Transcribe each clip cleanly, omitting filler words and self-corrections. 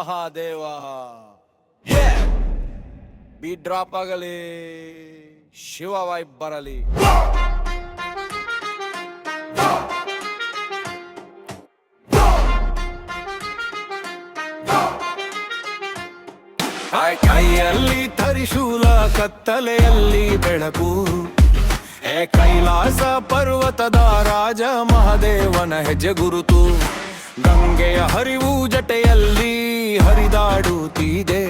Mahadeva. Beet drop ಆಗಲಿ, Shiva vibe ಬರಲಿ. ಕೈಯಲ್ಲಿ ತರಿಶೂಲ, ಕತ್ತಲೆಯಲ್ಲಿ ಬೆಳಕು. ಕೈಲಾಸ ಪರ್ವತದ ರಾಜ ಮಹಾದೇವನ ಹೆಜ್ಜೆ ಗುರುತು. ಗಂಗೆಯ ಹರಿವು ಜಟೆಯಲ್ಲಿ ಹರಿದಾಡುತ್ತಿದೆ.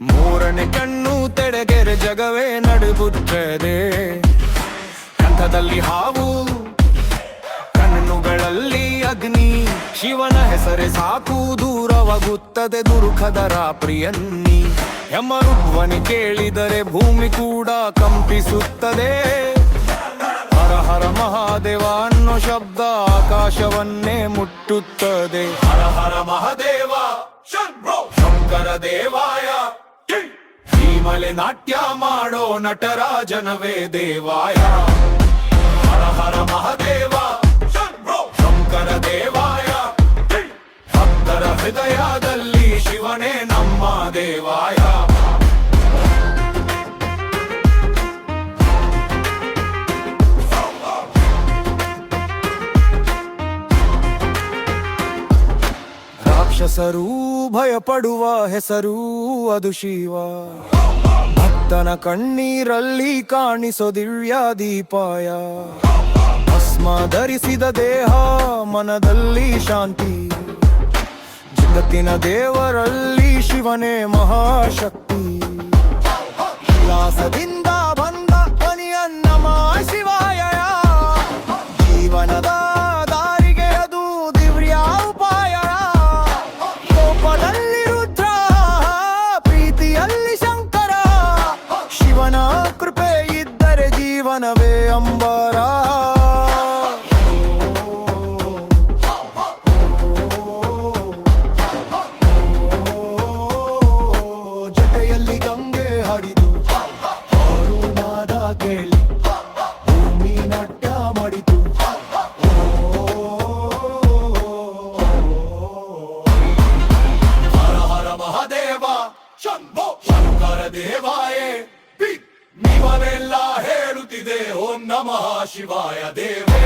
ಮೂರನೇ ಕಣ್ಣು ತೆರೆಗೆರೆ ಜಗವೇ ನಡುಗುತ್ತದೆ. ಕಂಠದಲ್ಲಿ ಹಾವು, ಕಣ್ಣುಗಳಲ್ಲಿ ಅಗ್ನಿ. ಶಿವನ ಹೆಸರೇ ಸಾಕು, ದೂರವಾಗುತ್ತದೆ ದುರ್ಖದ ರಾಪ್ರಿಯನ್ನಿ. ಯಮರುಧ್ವನಿ ಕೇಳಿದರೆ ಭೂಮಿ ಕೂಡ ಕಂಪಿಸುತ್ತದೆ. ಹರ ಹರ ಮಹಾದೇವ ಅನ್ನೋ ಶಬ್ದ ಆಕಾಶವನ್ನೇ ಮುಟ್ಟುತ್ತದೆ. ಹರ ಹರ ಮಹಾದೇವ ಶಂಕರ ದೇವಾಯ. ಈ ಮಲೆ ನಾಟ್ಯ ಮಾಡೋ ನಟರಾಜನವೇ ದೇವಾಯ. ಹರ ಹರ ಮಹಾದೇವ ಶಂಕರ ದೇವಾಯ. ಭಕ್ತರ ಹೃದಯದಲ್ಲಿ ಶಿವನೇ ನಮ್ಮ ದೇವಾಯ. ರಾಕ್ಷಸರೂ ಭಯಪಡುವ ಹೆಸರು ಅದು ಶಿವ. ಭಕ್ತನ ಕಣ್ಣೀರಲ್ಲಿ ಕಾಣಿಸೋ ದಿವ್ಯ ದೀಪಾಯ. ಭಸ್ಮ ಧರಿಸಿದ ದೇಹ, ಮನದಲ್ಲಿ ಶಾಂತಿ. ಜಗತ್ತಿನ ದೇವರಲ್ಲಿ ಶಿವನೇ ಮಹಾಶಕ್ತಿ. ವಿಲಾಸದಿಂದ ಬಂದ ಧ್ವನಿಯ ನಮಃ ಶಿವಾಯ. ಜೀವನದ ದಾರಿಗೆ ಅದು ದಿವ್ಯ ಉಪಾಯ. ಕೋಪದಲ್ಲಿ ರುದ್ರ, ಪ್ರೀತಿಯಲ್ಲಿ ಶಂಕರ. ಶಿವನ ಕೃಪೆ ಇದ್ದರೆ ಜೀವನವೇ ಅಂಬರ. ಜಟೆಯಲ್ಲಿ ಗಂಗೆ ಹರಿದು ನಾದ ಕೇಳಿ ಭೂಮಿ ನಾಟ್ಯ ಮಾಡಿತು. ಹರ ಹರ ಮಹಾದೇವ ಶಂಭೋ ಶಂಕರ ದೇವಾಯೇ. ನೀವನೆಲ್ಲ ಹೇಳುತ್ತಿದೆ ಓಂ ನಮಃ ಶಿವಾಯ ದೇವೇ.